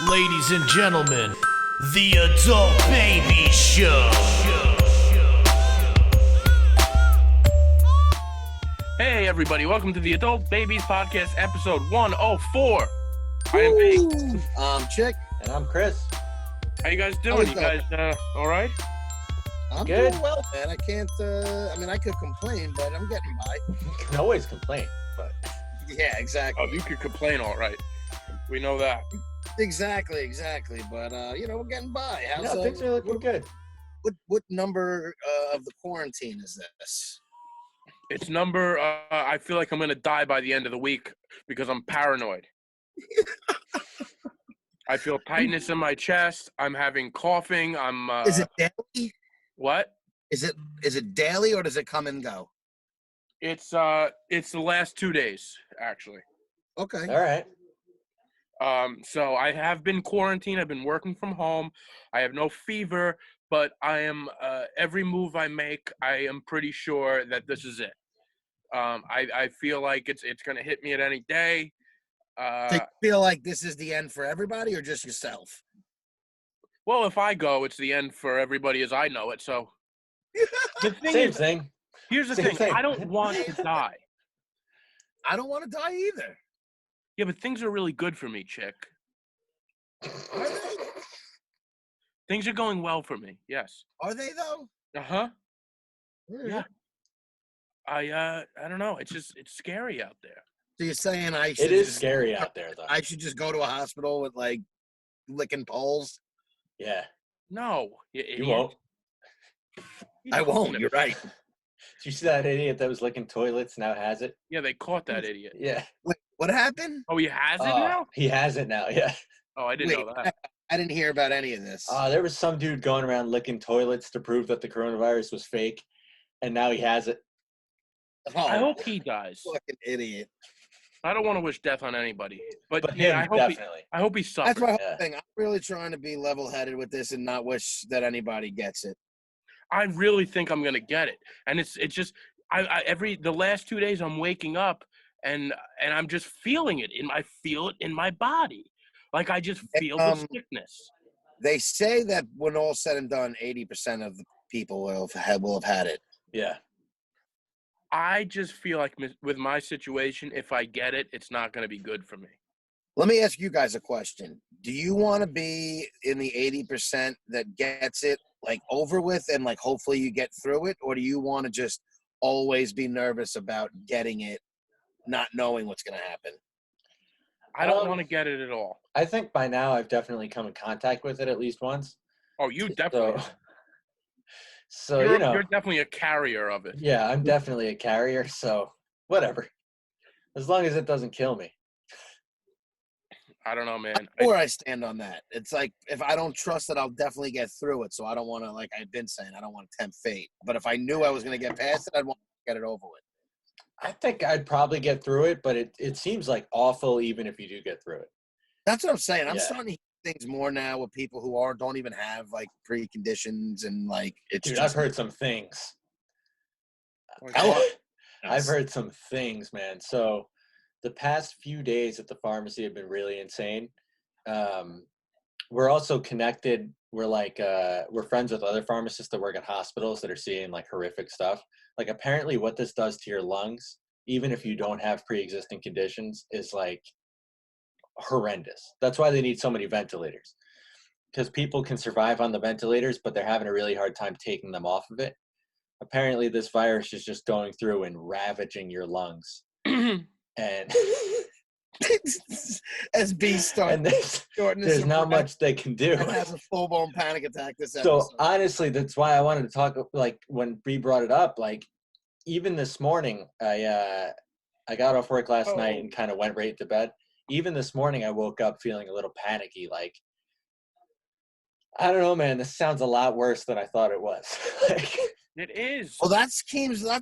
Ladies and gentlemen, the Adult Baby Show. Hey everybody, welcome to the Adult Babies Podcast, episode 104. I am B. Chick. And I'm Chris. How you guys doing? You guys all right? I'm Good. doing well, man. I can't, I could complain, but I'm getting by. You can always complain, but... Yeah, exactly. Oh, you could complain all right. We know that. Exactly. But, we're getting by. Things are looking good. What number of the quarantine is this? It's number, I feel like I'm going to die by the end of the week because I'm paranoid. I feel tightness in my chest. I'm having coughing. Is it daily? What? Is it daily or does it come and go? It's the last 2 days, actually. Okay. All right. So I have been quarantined. I've been working from home. I have no fever, but I am, every move I make, I am pretty sure that this is it. I feel like it's going to hit me at any day. Do you feel like this is the end for everybody or just yourself? Well, if I go, it's the end for everybody as I know it. So the thing here's the thing. I don't want to die. I don't want to die either. Yeah, but things are really good for me, Chick. Are they? Things are going well for me. Yes. Are they though? Uh-huh. Yeah. I don't know. It's scary out there. So you're saying I should? It is scary out there, though. I should just go to a hospital with like licking poles. Yeah. No, You won't. I won't. You're right. Did you see that idiot that was licking toilets now has it? Yeah, they caught that idiot. Yeah. Wait, what happened? Oh, he has it now? He has it now, yeah. Oh, I didn't know that. I didn't hear about any of this. There was some dude going around licking toilets to prove that the coronavirus was fake, and now he has it. I hope he dies. Fucking idiot. I don't want to wish death on anybody, but him, I hope he suffers. That's my whole thing. I'm really trying to be level-headed with this and not wish that anybody gets it. I really think I'm gonna get it, and it's just the last 2 days I'm waking up and I'm just feeling it I feel it in my body, like I just feel the sickness. They say that when all said and done, 80% of the people will have had it. Yeah. I just feel like with my situation, if I get it, it's not going to be good for me. Let me ask you guys a question. Do you want to be in the 80% that gets it, like, over with and, like, hopefully you get through it? Or do you want to just always be nervous about getting it, not knowing what's going to happen? I don't want to get it at all. I think by now I've definitely come in contact with it at least once. Oh, you definitely. So you're definitely a carrier of it. Yeah, I'm definitely a carrier, so whatever. As long as it doesn't kill me. I don't know, man. Where I stand on that. It's like, if I don't trust it, I'll definitely get through it. So I don't want to, like I've been saying, I don't want to tempt fate. But if I knew I was going to get past it, I'd want to get it over with. I think I'd probably get through it, but it seems like awful even if you do get through it. That's what I'm saying. I'm starting to hear things more now with people who don't even have like preconditions and like it's Dude, just, I've heard some things. I've heard some things, man. So the past few days at the pharmacy have been really insane. We're also connected. We're like we're friends with other pharmacists that work at hospitals that are seeing like horrific stuff. Like apparently what this does to your lungs, even if you don't have pre-existing conditions, is like horrendous. That's why they need so many ventilators, because people can survive on the ventilators, but they're having a really hard time taking them off of it. Apparently this virus is just going through and ravaging your lungs. And as B starts, there's not much they can do. And has a full-blown panic attack this episode. So honestly, that's why I wanted to talk, like when Bree brought it up, like even this morning, I got off work last night and kind of went right to bed. Even this morning, I woke up feeling a little panicky. Like, I don't know, man, this sounds a lot worse than I thought it was. Like, it is. Well, that's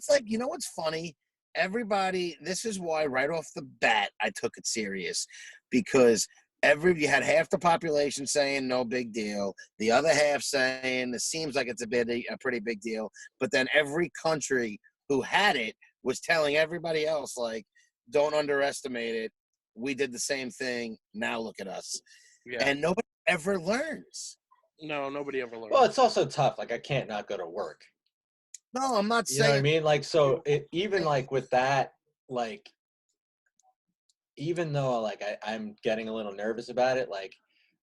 like, you know what's funny? Everybody, this is why right off the bat I took it serious, because you had half the population saying no big deal, the other half saying it seems like it's a pretty big deal, but then every country who had it was telling everybody else, like, don't underestimate it. We did the same thing. Now look at us. Yeah. and nobody ever learns. No, nobody ever learns. Well, it's also tough. Like I can't not go to work. No, I'm not You know what I saying. mean? Like so, even like with that, like even though like I'm getting a little nervous about it, like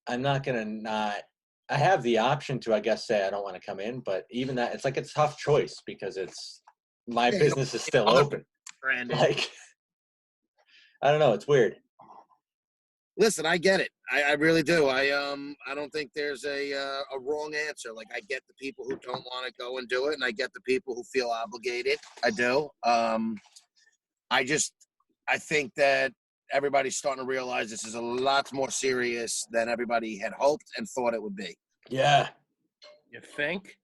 I'm not gonna not. I have the option to, I guess, say I don't want to come in, but even that, it's like a tough choice because it's my Yeah, you don't business is still other open. Brandon. Like I don't know, it's weird. Listen, I get it. I really do. I don't think there's a wrong answer. Like I get the people who don't want to go and do it, and I get the people who feel obligated. I do. I think that everybody's starting to realize this is a lot more serious than everybody had hoped and thought it would be. Yeah. You think?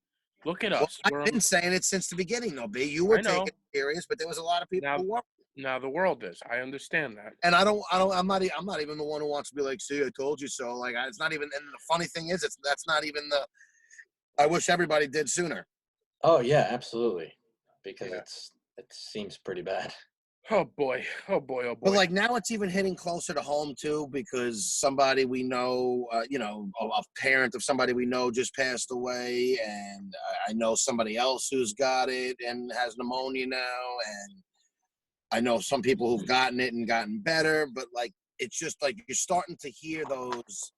Look at Well, us. I've been saying it since the beginning, though, B. You were I know. taking it serious, but there was a lot of people Now- who weren't. Now the world is. I understand that. And I'm not even the one who wants to be like, see, I told you so. Like, it's not even, and the funny thing is, that's not even I wish everybody did sooner. Oh yeah, absolutely. Because Yeah. it seems pretty bad. Oh boy. Oh boy. Oh boy. But like now it's even hitting closer to home too, because somebody we know, a parent of somebody we know just passed away, and I know somebody else who's got it and has pneumonia now, and I know some people who've gotten it and gotten better, but like it's just like you're starting to hear those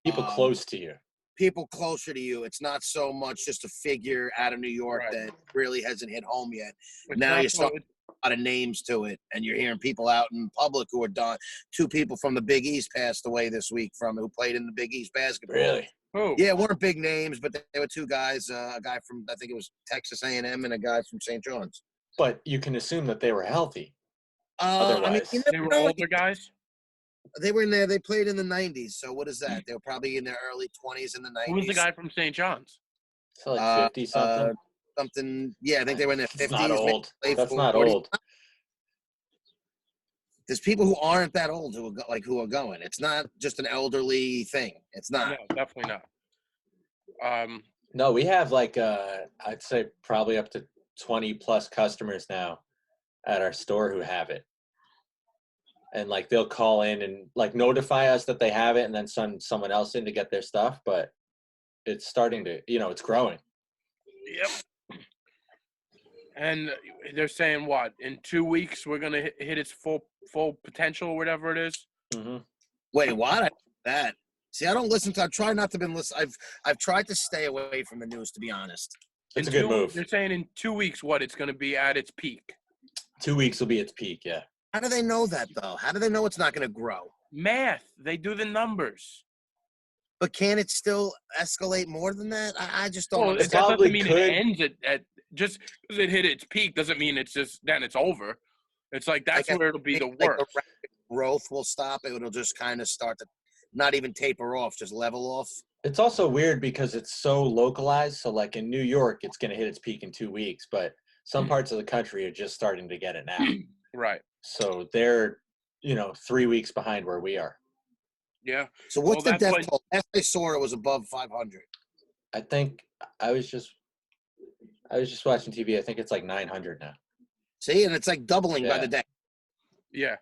People close to you. people closer to you. It's not so much just a figure out of New York Right. that really hasn't hit home yet. It's Now not you're so- starting a lot of names to it, and you're hearing people out in public who are done. 2 people from the Big East passed away this week who played in the Big East basketball. Really? Who? Yeah, weren't big names, but they were 2 guys. A guy from I think it was Texas A&M, and a guy from St. John's. But you can assume that they were healthy. I mean, Otherwise- you They never were know. older guys. They were in there. They played in the 90s. So what is that? They were probably in their early 20s in the 90s. Who was the guy from St. John's? So like 50 something. Something. Yeah, I think they were in their 50s. It's not maybe old. late That's not 40s. old. There's people who aren't that old who are going. It's not just an elderly thing. It's not. No, definitely not. No, we have like I'd say probably up to 20 plus customers now at our store who have it. And like they'll call in and like notify us that they have it and then send someone else in to get their stuff, but it's starting to, it's growing. Yep. And they're saying what? In 2 weeks we're gonna hit its full potential, or whatever it is. Mm-hmm. Wait, what? That. See, I don't listen to. I try not to be listen. I've tried to stay away from the news, to be honest. It's a In good two- move. They're saying in 2 weeks, what it's gonna be at its peak. 2 weeks will be its peak. Yeah. How do they know that though? How do they know it's not going to grow? Math. They do the numbers. But can it still escalate more than that? I just don't. Well, understand. that probably doesn't mean could. it ends at just because it hit its peak doesn't mean it's just then it's over. It's like that's guess where it'll be the Like worst. the rapid growth will stop. It'll just kind of start to not even taper off, just level off. It's also weird because it's so localized. So like in New York, it's going to hit its peak in 2 weeks, but some parts of the country are just starting to get it now. Right. So they're, 3 weeks behind where we are. Yeah. So what's Well, the that's death why- toll? Last I saw it was above 500. I think I was just watching TV. I think it's like 900 now. See, and it's like doubling by Yeah. the day. Yeah.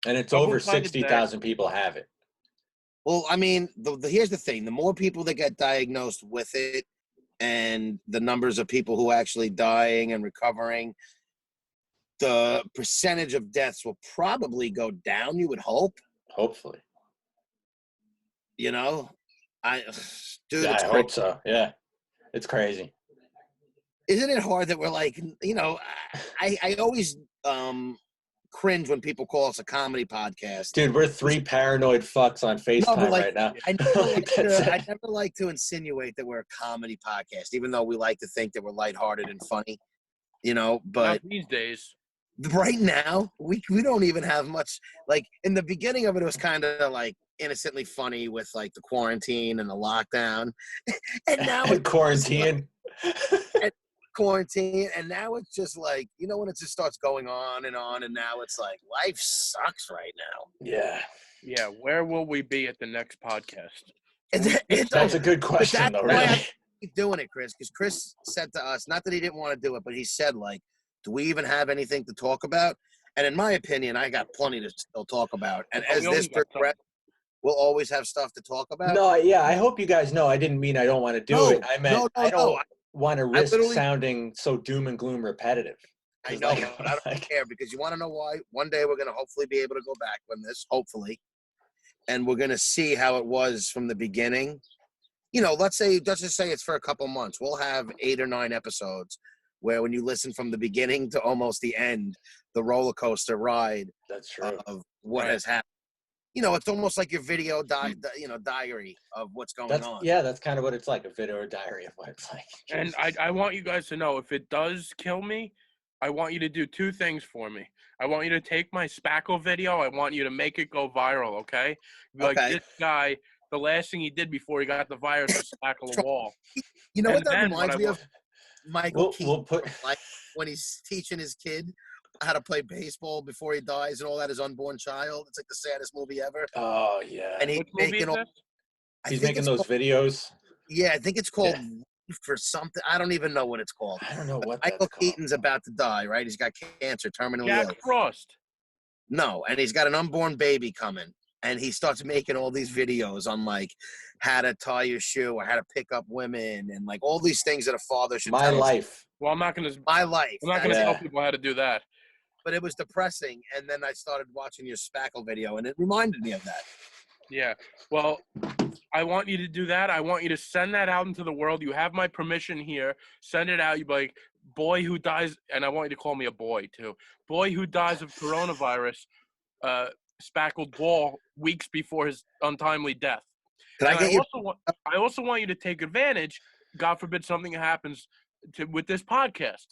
And it's Double over by the day. 60,000 people have it. Well, I mean, here's the thing: the more people that get diagnosed with it, and the numbers of people who are actually dying and recovering, the percentage of deaths will probably go down. You would hope. Hopefully. Dude, Yeah, it's I crazy. hope so. Yeah. It's crazy. Isn't it hard that we're like, I always cringe when people call us a comedy podcast. Dude, we're 3 paranoid fucks on FaceTime like, right now. I never, Like, that's it. I never like to insinuate that we're a comedy podcast, even though we like to think that we're lighthearted and funny, but Not these days. right now we don't even have much. Like in the beginning of it was kind of like innocently funny with like the quarantine and the lockdown. And now it's Quarantine. quarantine, and now it's just like, when it just starts going on, and now it's like life sucks right now. Yeah. Yeah. Where will we be at the next podcast? That's a good question, that's though, why really. I keep doing it, Chris, because Chris said to us, not that he didn't want to do it, but he said, like, do we even have anything to talk about? And in my opinion, I got plenty to still talk about. And Oh, as we always this got something. progresses, we'll always have stuff to talk about. No, yeah, I hope you guys know I didn't mean I don't want to do No, it. I meant I don't want to I risk literally- sounding so doom and gloom repetitive. I 'Cause, know, like, but I don't like, care because you want to know why? One day we're going to hopefully be able to go back on this, hopefully, and we're going to see how it was from the beginning. You know, let's just say it's for a couple months. We'll have 8 or 9 episodes where when you listen from the beginning to almost the end, the roller coaster ride that's true. of what Right. has happened. You know, it's almost like your video diary of what's going on. Yeah, that's kind of what it's like, a video diary of what it's like. And Jesus. I want you guys to know, if it does kill me, I want you to do 2 things for me. I want you to take my spackle video. I want you to make it go viral, okay? Be like, Okay. this guy, the last thing he did before he got the virus was spackle a wall. You know And what that then reminds what me I of? Michael Keaton, We'll put like when he's teaching his kid how to play baseball before he dies and all that, his unborn child. It's like the saddest movie ever. Oh yeah. And he's Which movie making is all. this? He's think making it's those called- videos. Yeah, I think it's called Yeah. for something. I don't even know what it's called. I don't know what Michael that's called. Keaton's about to die, right? He's got cancer, terminally ill. Jack Frost. No, and he's got an unborn baby coming. And he starts making all these videos on like how to tie your shoe or how to pick up women and like all these things that a father should My tell his- life. Well, I'm not gonna My life. tell people how to do that. But it was depressing. And then I started watching your spackle video and it reminded me of that. Yeah. Well, I want you to do that. I want you to send that out into the world. You have my permission here. Send it out. You be like, boy who dies, and I want you to call me a boy too. Boy who dies of coronavirus, spackled ball weeks before his untimely death. Can And I get you? I also want you to take advantage. God forbid something happens with this podcast.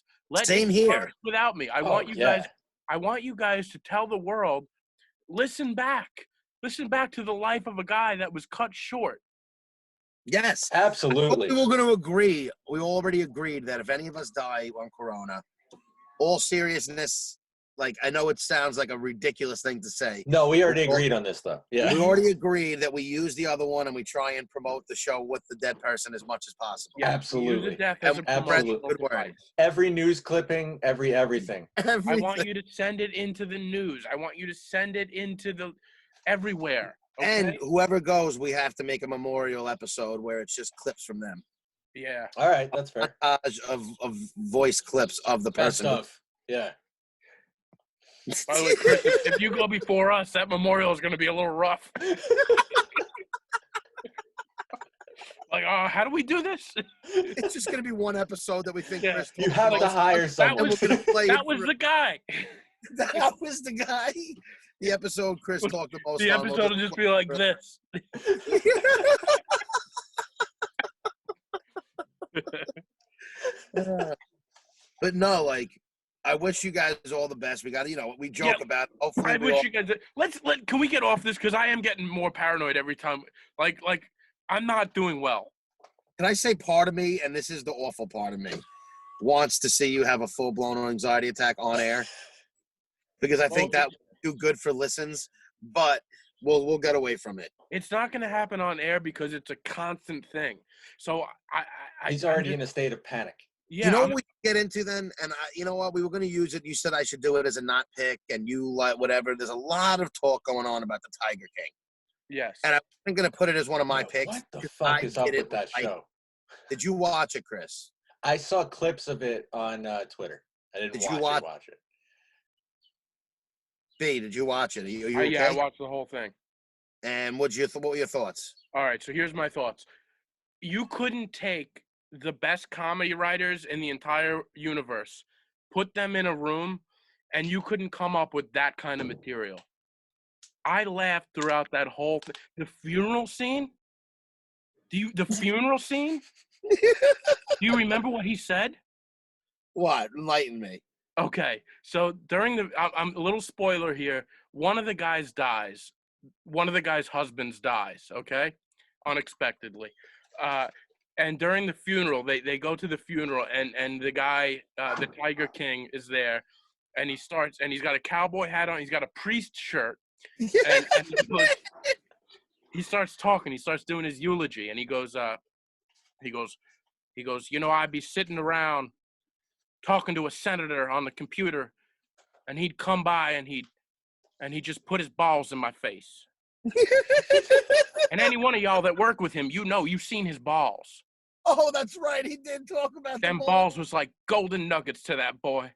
Same it here. flourish without me. I want you yeah. guys. I want you guys to tell the world. Listen back. Listen back to the life of a guy that was cut short. Yes. Absolutely. We were going to agree. We already agreed that if any of us die on Corona, all seriousness, like I know it sounds like a ridiculous thing to say. No, we already agreed on this though. Yeah. We already agreed that we use the other one and we try and promote the show with the dead person as much as possible. Yeah, Absolutely. Use a death as a Absolutely. promotional Good word. device. Every news clipping, everything. I want you to send it into the news. I want you to send it into the everywhere. Okay? And whoever goes, we have to make a memorial episode where it's just clips from them. Yeah. All right, that's fair. Montage of voice clips of the Best person. of. Yeah. By the way, Chris, if you go before us, that memorial is going to be a little rough. Like, how do we do this? It's just going to be one episode that we think Yeah. Chris You talked have the to most hire about, someone. and we're going to play That it was for- the guy. That was the guy. The episode Chris talked the most. The on, we'll episode will just be like this. But no, like I wish you guys all the best. We got we joke Yeah, about. Hopefully, I wish you guys. Can we get off this, because I am getting more paranoid every time. Like I'm not doing well. Can I say part of me, and this is the awful part of me, wants to see you have a full blown anxiety attack on air, because I think that would do good for listens. But we'll get away from it. It's not going to happen on air because it's a constant thing. So He's already in a state of panic. Yeah. You know what we get into then, and you know what, we were going to use it. You said I should do it as a not pick, and you like whatever. There's a lot of talk going on about the Tiger King, Yes. and I'm going to put it as one of my Yo, picks. What the because fuck I is up did with it that right. show? Did you watch it, Chris? I saw clips of it on Twitter. I didn't Did you watch watch- it. B, did you watch it? Are you okay? Yeah, I watched the whole thing. And what were your thoughts? All right, so here's my thoughts. You couldn't take the best comedy writers in the entire universe, put them in a room, and you couldn't come up with that kind of material. I laughed throughout that whole thing. The funeral scene? The funeral scene? Do you remember what he said? What? Enlighten me. Okay, so I'm a little spoiler here. One of the guys dies. One of the guy's husbands dies, okay? Unexpectedly. And during the funeral, they go to the funeral, and the guy, the Tiger King, is there, and he's got a cowboy hat on, he's got a priest shirt, and he starts talking, he starts doing his eulogy, and he goes, I'd be sitting around talking to a senator on the computer, and he'd come by and he'd just put his balls in my face. And any one of y'all that work with him, you've seen his balls. Oh, that's right. He did talk about Them the balls was like golden nuggets to that boy.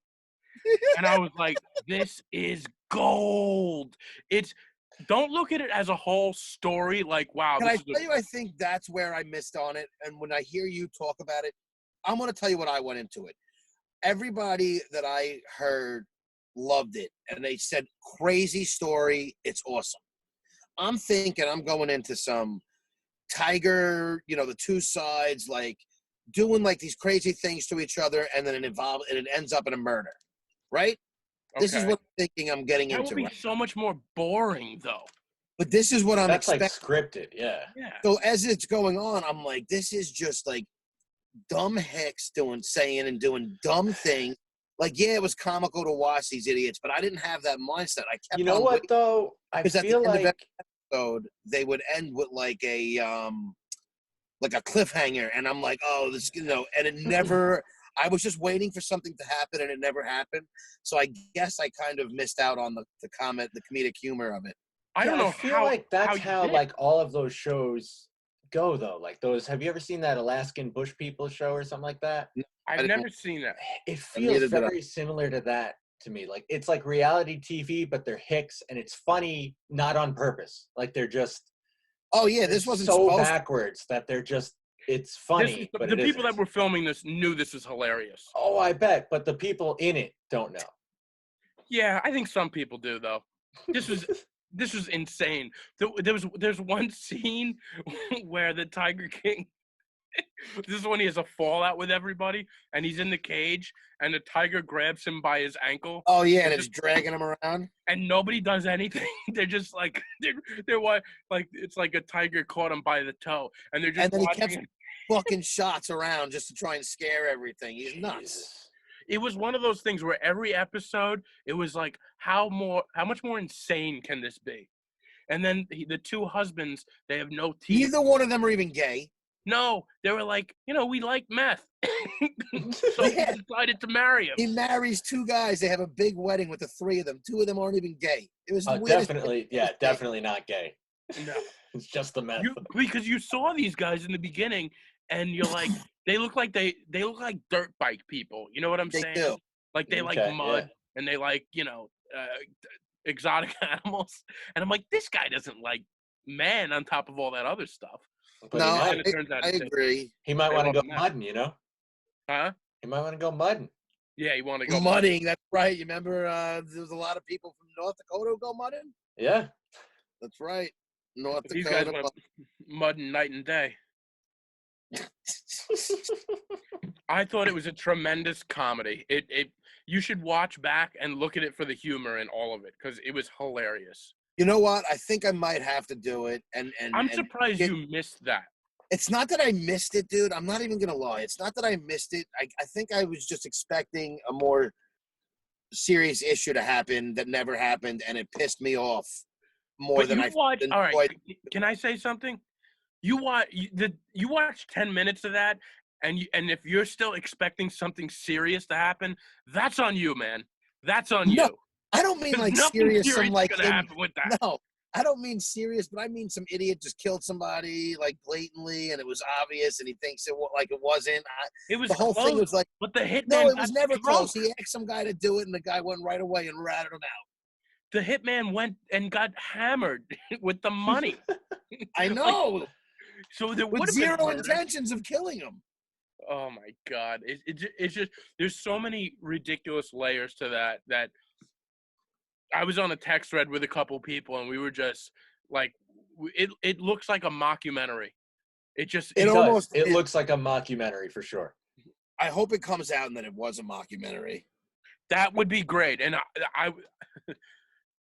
And I was like, this is gold. Don't look at it as a whole story like, wow. Can I tell you, I think that's where I missed on it. And when I hear you talk about it, I'm going to tell you what I went into it. Everybody that I heard loved it. And they said, crazy story. It's awesome. I'm thinking I'm going into some Tiger, the two sides, like doing like these crazy things to each other. And then it ends up in a murder. Right? This is what I'm thinking I'm getting into. That would be so much more boring, though. But this is what I'm expecting. That's like scripted, yeah. So as it's going on, I'm like, this is just like dumb hicks saying and doing dumb things. Like, yeah, it was comical to watch these idiots, but I didn't have that mindset. I kept. You know what though? I feel like of every episode they would end with like a cliffhanger, and I'm like, oh, this, and it never. I was just waiting for something to happen, and it never happened. So I guess I kind of missed out on the comedic humor of it. I don't know. I feel like that's how like all of those shows go, though. Like those. Have you ever seen that Alaskan Bush People show or something like that? I've never seen that. It feels very similar to that to me. Like it's like reality TV, but they're hicks, and it's funny not on purpose. Like they're just. Oh yeah, this wasn't so backwards that they're just. It's funny, but the people that were filming this knew this was hilarious. Oh, I bet, but the people in it don't know. Yeah, I think some people do though. This was insane. There's one scene where the Tiger King. This is when he has a fallout with everybody, and he's in the cage, and the tiger grabs him by his ankle. Oh yeah, and it's dragging him around. And nobody does anything. They're just like they're like it's like a tiger caught him by the toe, and they're just. And then he kept fucking shots around just to try and scare everything. He's nuts. It was one of those things where every episode, it was like, how much more insane can this be? And then the two husbands, they have no teeth. Neither one of them are even gay. No, they were like, we like meth. So he decided to marry him. He marries two guys. They have a big wedding with the three of them. Two of them aren't even gay. It was definitely not gay. No. It's just the meth. Because you saw these guys in the beginning, and you're like, they look like dirt bike people. You know what I'm saying? They do. Like they like mud, and they like exotic animals. And I'm like, this guy doesn't like man on top of all that other stuff. But no, I agree. He might want to go mudding, Huh? He might want to go mudding. Yeah, he want to go mudding. That's right. You remember there was a lot of people from North Dakota who go mudding? Yeah. That's right. North Dakota. These guys went mudding night and day. I thought it was a tremendous comedy. You should watch back and look at it for the humor in all of it, because it was hilarious. You know what? I think I might have to do it. And I'm surprised you missed that. It's not that I missed it, dude. I'm not even going to lie. It's not that I missed it. I think I was just expecting a more serious issue to happen that never happened, and it pissed me off more than I watched. All right, can I say something? You watch 10 minutes of that, and if you're still expecting something serious to happen, that's on you, man. That's on you. I don't mean like serious. Some like happen with that. No, I don't mean serious, but I mean some idiot just killed somebody like blatantly, and it was obvious, and he thinks it wasn't. It was the whole close, thing was like, but the hitman. No, it was never close. He asked some guy to do it, and the guy went right away and ratted him out. The hitman went and got hammered with the money. I know. So there with zero intentions of killing him. Oh my God! It's just there's so many ridiculous layers to that. I was on a text thread with a couple people, and we were just like, it looks like a mockumentary. It looks like a mockumentary for sure. I hope it comes out and that it was a mockumentary. That would be great, and I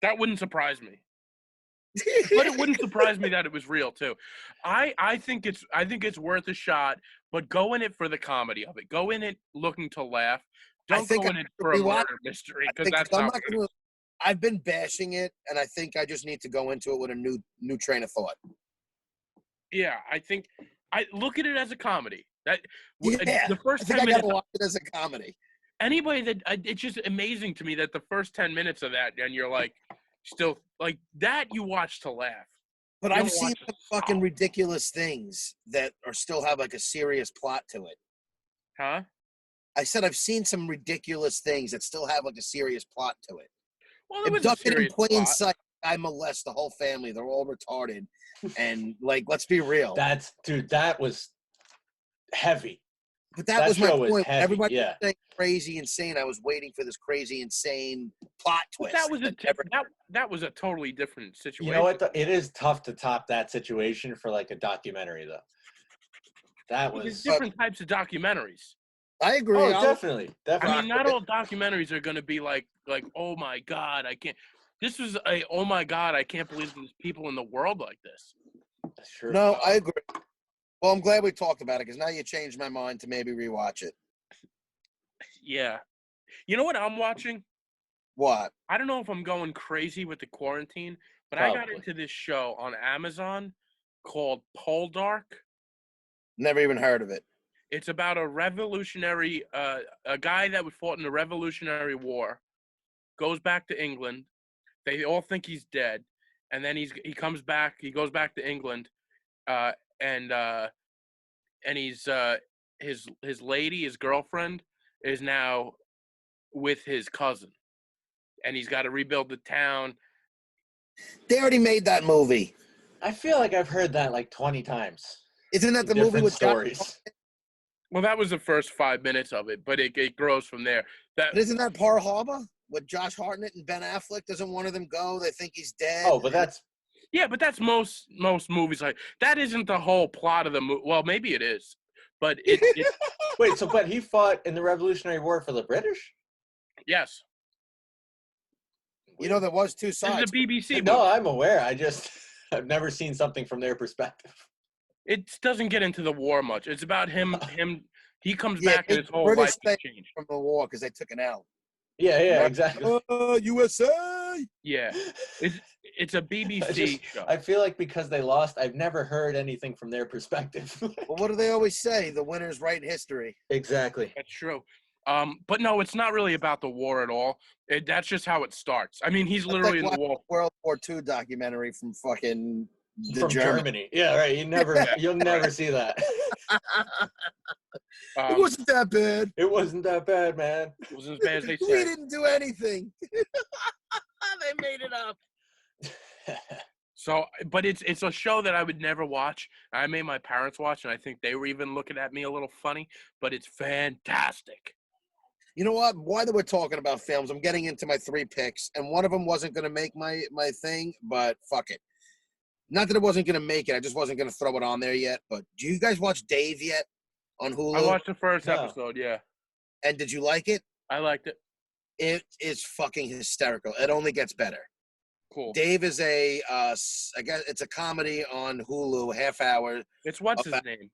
that wouldn't surprise me. But it wouldn't surprise me that it was real too. I think it's worth a shot, but go in it for the comedy of it. Go in it looking to laugh. Don't go in it for a murder mystery, because that's not good. I've been bashing it, and I think I just need to go into it with a new train of thought. Yeah, I think I look at it as a comedy. The first 10 minutes. I gotta watch it as a comedy. Anybody it's just amazing to me that the first 10 minutes of that, and you're like, still like that, you watch to laugh. But You I've don't seen watch some a fucking solid- ridiculous things that are still have like a serious plot to it. Huh? I said I've seen some ridiculous things that still have like a serious plot to it. Well, there was a Abducted in serious plain plot. sight. I molest the whole family. They're all retarded. And like, let's be real. That was heavy. But that that was my show was point. heavy, Everybody yeah. was saying crazy, insane. I was waiting for this crazy, insane plot But twist. that was a totally different situation. You know what? It is tough to top that situation for like a documentary, though. That There's was. different types of documentaries. I agree. Oh, definitely. I mean, not all documentaries are going to be like, oh my God, I can't. This was oh my God, I can't believe there's people in the world like this. Sure. No, I agree. Well, I'm glad we talked about it because now you changed my mind to maybe rewatch it. Yeah. You know what I'm watching? What? I don't know if I'm going crazy with the quarantine, but I got into this show on Amazon called Poldark. Never even heard of it. It's about a revolutionary, a guy that fought in the Revolutionary War, goes back to England. They all think he's dead, and then he comes back. He goes back to England, and he's his lady, his girlfriend, is now with his cousin, and he's got to rebuild the town. They already made that movie. I feel like I've heard that like 20 times. Isn't that the movie Different with stories? Well, that was the first 5 minutes of it, but it grows from there. But isn't that Pearl Harbor with Josh Hartnett and Ben Affleck? Doesn't one of them go? They think he's dead. Oh, but that's but that's most movies like that. Isn't the whole plot of the movie? Well, maybe it is, but it wait. So, but he fought in the Revolutionary War for the British? Yes. You know, there was two This sides. is a BBC No, movie. I'm aware. I've never seen something from their perspective. It doesn't get into the war much. It's about him. He comes Yeah, back and his whole British life thing has changed. from the war because they took an L. Yeah, exactly. USA. Yeah, it's a BBC show. I feel like because they lost, I've never heard anything from their perspective. Well, what do they always say? The winners write history. Exactly. That's true. But no, it's not really about the war at all. That's just how it starts. I mean, he's literally in the war. World War II documentary from fucking from Germany. Yeah, right. You'll never see that. It wasn't that bad. It wasn't that bad, man. It wasn't as bad as they We said. didn't do anything. They made it up. So, but it's a show that I would never watch. I made my parents watch, and I think they were even looking at me a little funny. But it's fantastic. You know what? Why that we're talking about films, I'm getting into my 3 picks, and one of them wasn't going to make my thing, but fuck it. Not that it wasn't going to make it. I just wasn't going to throw it on there yet. But do you guys watch Dave yet on Hulu? I watched the first episode, yeah. And did you like it? I liked it. It is fucking hysterical. It only gets better. Cool. Dave is I guess it's a comedy on Hulu, half hour. It's what's his name?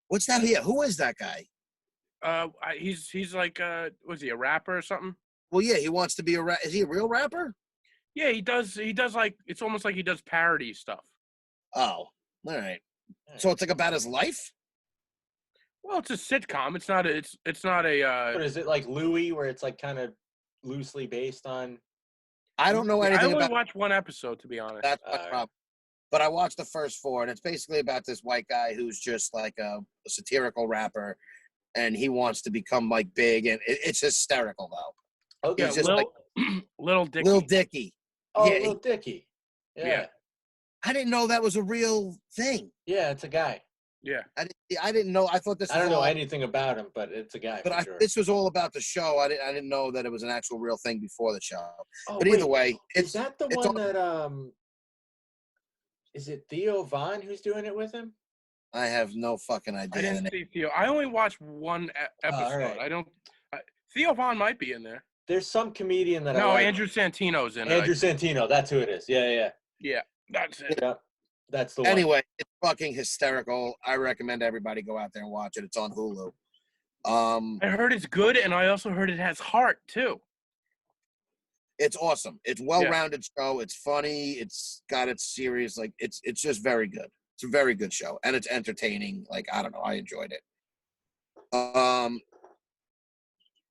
What's that here? Who is that guy? He's like was he a rapper or something? Well, yeah, he wants to be is he a real rapper? Yeah, he does like it's almost like he does parody stuff. Oh, all right. So it's like about his life? Well, it's a sitcom. It's not a But is it like Louie where it's like kind of loosely based on I don't know anything I only about watched one episode, to be honest. That's my problem. But I watched the first 4, and it's basically about this white guy who's just like a satirical rapper, and he wants to become like big, and it's hysterical though. Okay, He's just Little Dicky. Lil Dicky. Oh, Yeah, Lil Dicky. Yeah. I didn't know that was a real thing. Yeah, it's a guy. Yeah. I didn't know. I thought this. I don't was know all, anything about him, but it's a guy. But for sure. this was all about the show. I didn't know that it was an actual real thing before the show. Oh, but either way, is that the one all, that is it Theo Von who's doing it with him? I have no fucking idea. I didn't see Theo. I only watched one episode. Right. I don't. Theo Von might be in there. There's some comedian that No, I like. Andrew Santino's in it. Andrew Santino, that's who it is. Yeah. Yeah, that's it. Yeah, that's the one. Anyway, it's fucking hysterical. I recommend everybody go out there and watch it. It's on Hulu. I heard it's good, and I also heard it has heart too. It's awesome. It's well-rounded show. It's funny. It's got its serious. Like it's just very good. It's a very good show, and it's entertaining. Like I don't know, I enjoyed it.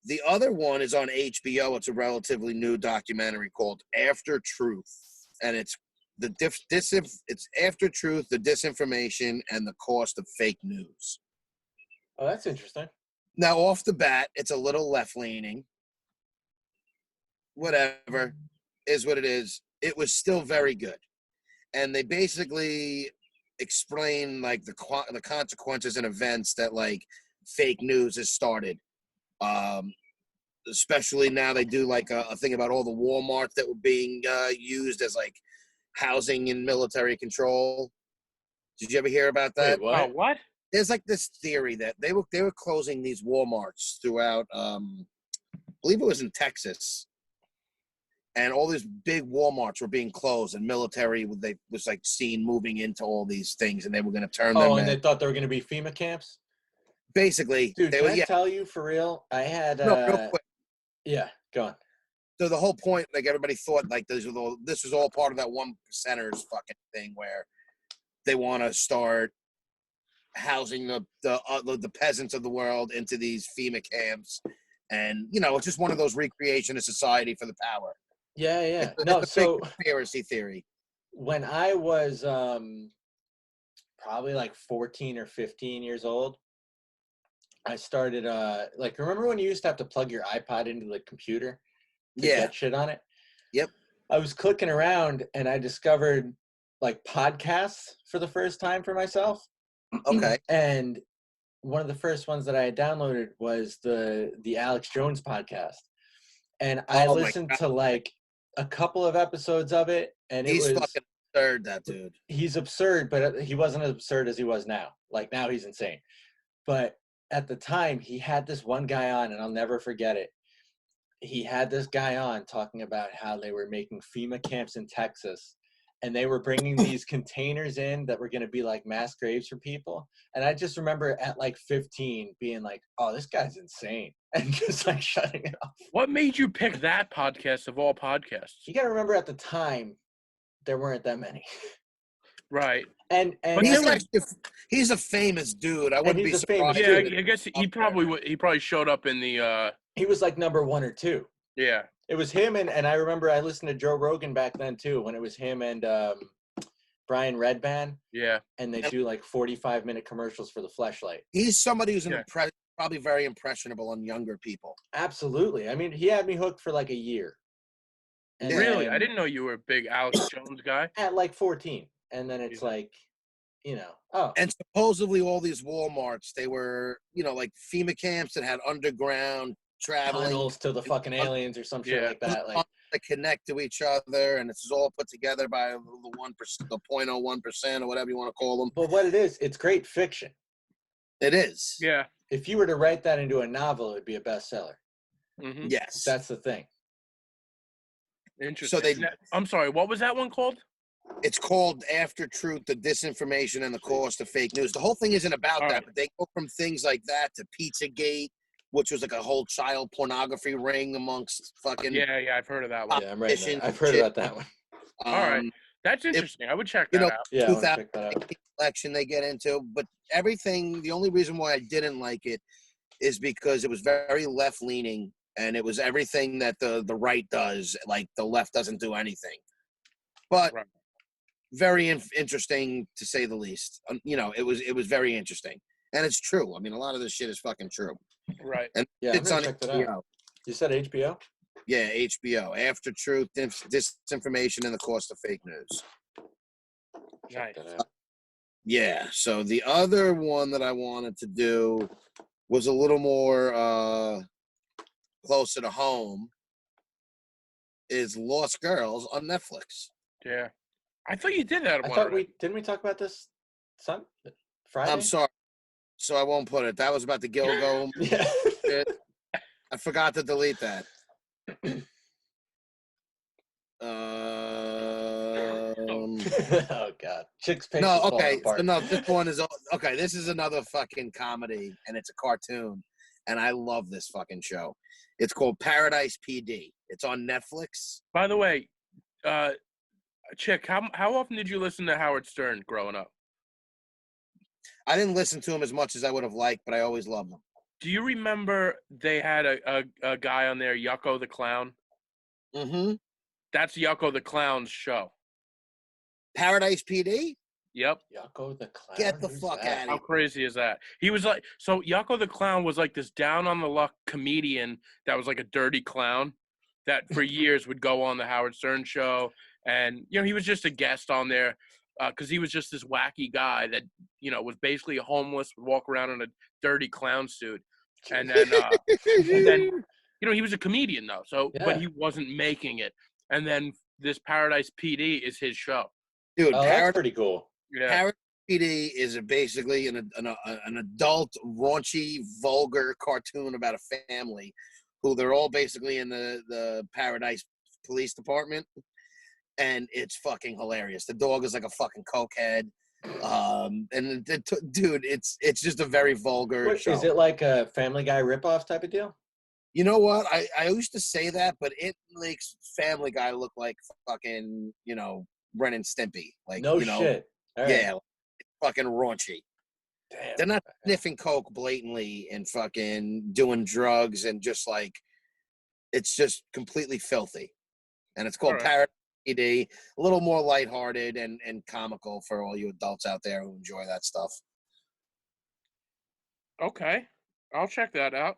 The other one is on HBO. It's a relatively new documentary called After Truth, and it's It's After Truth, the disinformation, and the cost of fake news. Oh, that's interesting. Now, off the bat, it's a little left-leaning. Whatever, is what it is. It was still very good. And they basically explain like the consequences and events that like fake news has started. Especially now they do like a thing about all the Walmarts that were being used as like housing and military control. Did you ever hear about that? Wait, what? Oh, what? There's like this theory that they were closing these Walmarts throughout. I believe it was in Texas, and all these big Walmarts were being closed, and military was like seen moving into all these things, and they were going to turn them. Oh, and they thought they were going to be FEMA camps? Basically, Dude, they can were. I Yeah, tell you for real? I had no, real quick. yeah, go on. So the whole point, like everybody thought, like this was all part of that one percenters fucking thing where they want to start housing the peasants of the world into these FEMA camps, and it's just one of those recreation of society for the power. Yeah. It's a big conspiracy theory. When I was probably like 14 or 15 years old, I started like, remember when you used to have to plug your iPod into the computer to get shit on it? Yep. I was clicking around and I discovered like podcasts for the first time for myself. Okay. And one of the first ones that I had downloaded was the Alex Jones podcast. And I listened to like a couple of episodes of it, and he's fucking absurd, that dude. He's absurd, but he wasn't as absurd as he was now. Like now he's insane. But at the time, he had this one guy on, and I'll never forget it. He had this guy on talking about how they were making FEMA camps in Texas, and they were bringing these containers in that were going to be like mass graves for people. And I just remember at like 15 being like, oh, this guy's insane. And just like shutting it off. What made you pick that podcast of all podcasts? You got to remember at the time, there weren't that many. Right. And he's a famous dude. I wouldn't be surprised. Yeah, I guess he probably showed up in the he was like number 1 or 2. Yeah. It was him, and I remember I listened to Joe Rogan back then too, when it was him and Brian Redban. Yeah. And they do like 45-minute commercials for the Fleshlight. He's somebody who's probably very impressionable on younger people. Absolutely. I mean, he had me hooked for like a year. And really? I didn't know you were a big Alex Jones guy. At like 14. And then it's like, oh. And supposedly all these Walmarts, they were, like FEMA camps that had underground traveling tunnels to the fucking aliens or some shit like that. Like to connect to each other, and this is all put together by the 1%, the 0.01% or whatever you want to call them. But what it is, it's great fiction. It is. Yeah. If you were to write that into a novel, it'd be a bestseller. Mm-hmm. Yes. That's the thing. Interesting. So I'm sorry, what was that one called? It's called After Truth, the disinformation and the cost of fake news. The whole thing isn't about that, but they go from things like that to Pizzagate, which was like a whole child pornography ring amongst fucking... Yeah, I've heard of that one. Yeah, I'm right now. I've heard about that one. All right. That's interesting. I would check that out. Yeah, 2018 election they get into. But everything, the only reason why I didn't like it is because it was very left-leaning, and it was everything that the right does. Like, the left doesn't do anything. But... Right. Very interesting, to say the least. It was very interesting, and it's true. I mean, a lot of this shit is fucking true. Right. And yeah, it's on HBO. You said HBO? Yeah, HBO. After Truth, disinformation, and the cost of fake news. Nice. Yeah. So the other one that I wanted to do was a little more closer to home. Is Lost Girls on Netflix? Yeah. I thought you did that. Didn't we talk about this Friday? I'm sorry. So I won't put it. That was about the Gilgo. Yeah. I forgot to delete that. Oh God. Chicks Face. No, okay. So no, this one is okay. This is another fucking comedy, and it's a cartoon, and I love this fucking show. It's called Paradise PD. It's on Netflix. By the way, Chick, how often did you listen to Howard Stern growing up? I didn't listen to him as much as I would have liked, but I always loved him. Do you remember they had a guy on there, Yucko the Clown? Mm-hmm. That's Yucko the Clown's show. Paradise PD? Yep. Yucko the Clown? Get the Who's fuck that? outta How crazy is that? He was like, so Yucko the Clown was like this down on the luck comedian that was like a dirty clown that for years would go on the Howard Stern show. And, he was just a guest on there because he was just this wacky guy that, was basically homeless, would walk around in a dirty clown suit. And then, he was a comedian though. So, but Yeah. he wasn't making it. And then this Paradise PD is his show. Dude, Oh, that's pretty cool. Yeah. Paradise PD is basically an adult, raunchy, vulgar cartoon about a family who they're all basically in the Paradise Police Department, and it's fucking hilarious. The dog is like a fucking cokehead, and dude, it's just a very vulgar show. Is it like a Family Guy ripoff type of deal? You know what? I used to say that, but it makes Family Guy look like fucking, Ren and Stimpy. Like, No shit. All right. Yeah, fucking raunchy. Damn. They're not sniffing coke blatantly and fucking doing drugs and just like, it's just completely filthy. And it's called All right. Paradise PD. A little more lighthearted and comical for all you adults out there who enjoy that stuff. Okay. I'll check that out.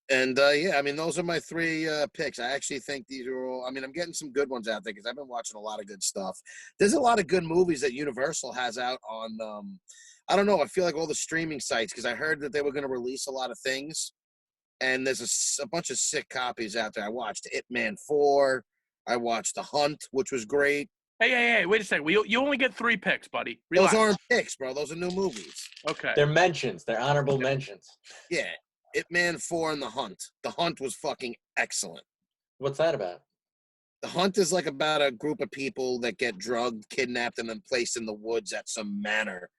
And yeah, I mean, those are my three picks. I actually think these are all, I mean, I'm getting some good ones out there because I've been watching a lot of good stuff. There's a lot of good movies that Universal has out on, I don't know, I feel like all the streaming sites, because I heard that they were going to release a lot of things. And there's a bunch of sick copies out there. I watched Ip Man 4. I watched The Hunt, which was great. Hey, wait a second. You only get 3 picks, buddy. Relax. Those aren't picks, bro. Those are new movies. Okay. They're mentions. They're honorable mentions. Yeah. Ip Man 4 and The Hunt. The Hunt was fucking excellent. What's that about? The Hunt is like about a group of people that get drugged, kidnapped, and then placed in the woods at some manor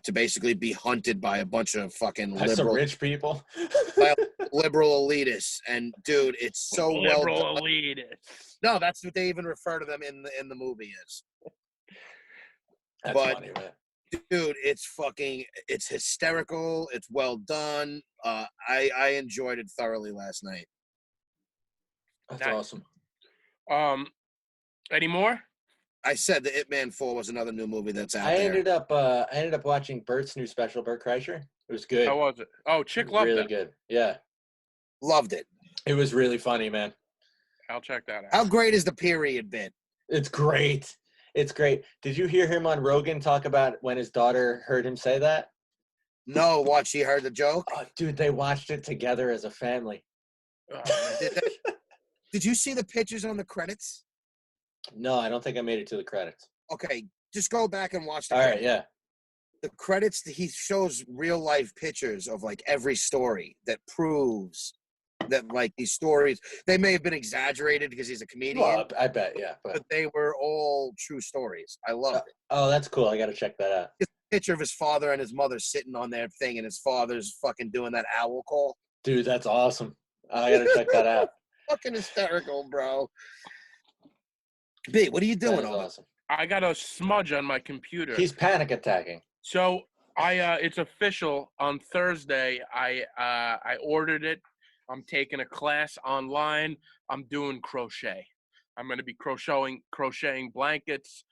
to basically be hunted by a bunch of fucking Some rich people. liberal elitists. And dude, it's so Liberal well done. elitists. No, that's what they even refer to them in the movie as. That's But- funny, man. Dude, it's hysterical. It's well done. I enjoyed it thoroughly last night. That's Nice. awesome. Any more? I said the Ip Man 4 was another new movie that's out I there. ended up watching Bert's new special, Bert Kreischer. It was good. How was it? Oh, It Chick was loved really it. good. Yeah. Loved it. It was really funny, man. I'll check that out. How great is the period bit? It's great. It's great. Did you hear him on Rogan talk about when his daughter heard him say that? No, what, she heard the joke? Oh, dude, they watched it together as a family. Oh, man. Did you see the pictures on the credits? No, I don't think I made it to the credits. Okay, just go back and watch the All right, credits. yeah. The credits, he shows real life pictures of like every story that proves that like these stories, they may have been exaggerated because he's a comedian, Well, I bet, yeah. but they were all true stories. I loved it. Oh, that's cool. I got to check that out. Picture of his father and his mother sitting on their thing, and his father's fucking doing that owl call. Dude, that's awesome. I got to check that out. Fucking hysterical, bro. B, what are you That doing is over? awesome. I got a smudge on my computer. He's panic attacking. So it's official. On Thursday, I ordered it. I'm taking a class online. I'm doing crochet. I'm going to be crocheting blankets,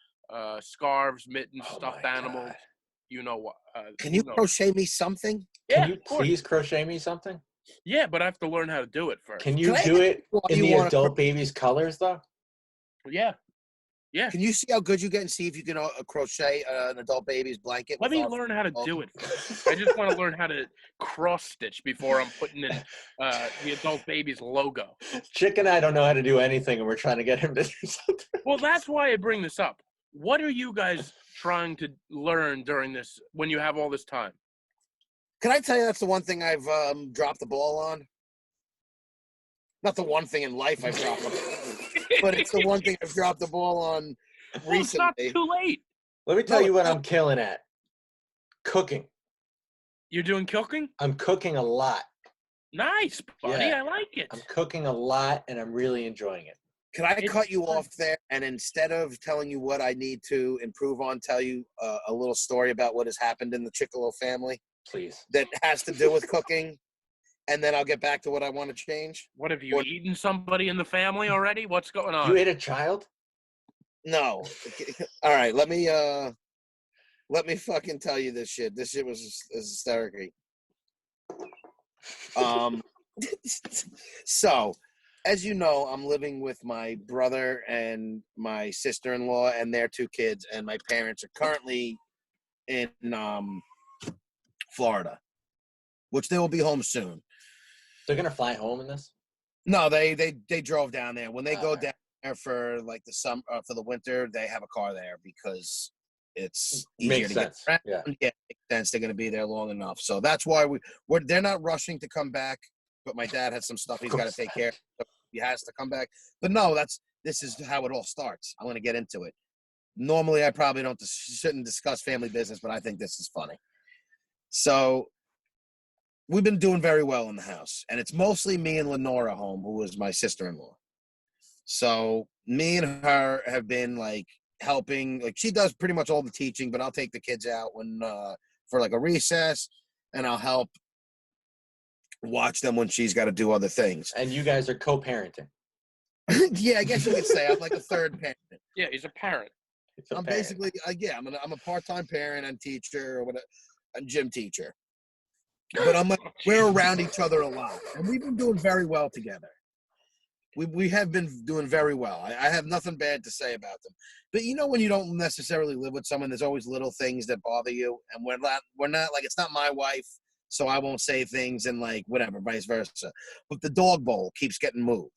scarves, mittens, Oh stuffed my animals. God. You know what? Can you crochet me something? Yeah, Can you of course. please crochet me something? Yeah, but I have to learn how to do it first. Can you Can I do it Why in you the wanna adult baby's colors, though? Yeah. Can you see how good you get and see if you can crochet an adult baby's blanket? Let with me our- learn how to do it first. I just want to learn how to cross stitch before I'm putting in the adult baby's logo. Chick and I don't know how to do anything, and we're trying to get him to do something. Well, that's why I bring this up. What are you guys trying to learn during this when you have all this time? Can I tell you that's the one thing I've dropped the ball on? Not the one thing in life I've dropped the ball, but it's the one thing I've dropped the ball on Well, it's not recently. too late. Let me tell No, you what no. I'm killing at. Cooking. You're doing cooking? I'm cooking a lot. Nice, buddy. Yeah. I like it. I'm cooking a lot, and I'm really enjoying it. Can I It's cut you fun. off there? And instead of telling you what I need to improve on, tell you a little story about what has happened in the Chicolo family Please. that has to do with cooking. And then I'll get back to what I want to change. What have you What- eaten somebody in the family already? What's going on? You ate a child? No. All right, let me fucking tell you this shit. This shit was hysterical. So, as you know, I'm living with my brother and my sister-in-law and their 2 kids, and my parents are currently in Florida, which they will be home soon. They're gonna fly home in this. No, they drove down there. When they go Alright. down there for like the summer, for the winter, they have a car there because it's easier Makes to sense. get around. Yeah. Yeah, it makes sense. They're going to be there long enough. So that's why they're not rushing to come back. But my dad has some stuff he's got to take care of. So he has to come back. But no, this is how it all starts. I'm going to get into it. Normally, I probably shouldn't discuss family business, but I think this is funny. So we've been doing very well in the house, and it's mostly me and Lenora home, who is my sister-in-law. So me and her have been like helping. Like she does pretty much all the teaching, but I'll take the kids out when for like a recess, and I'll help watch them when she's got to do other things. And you guys are co-parenting. Yeah, I guess you could say I'm like a third parent. Yeah, he's a parent. I'm basically I'm a part-time parent and teacher or whatever, and gym teacher. But we're around each other a lot, and we've been doing very well together. We have been doing very well. I have nothing bad to say about them. But you know when you don't necessarily live with someone, there's always little things that bother you, and we're not like, it's not my wife, so I won't say things, and like whatever, vice versa. But the dog bowl keeps getting moved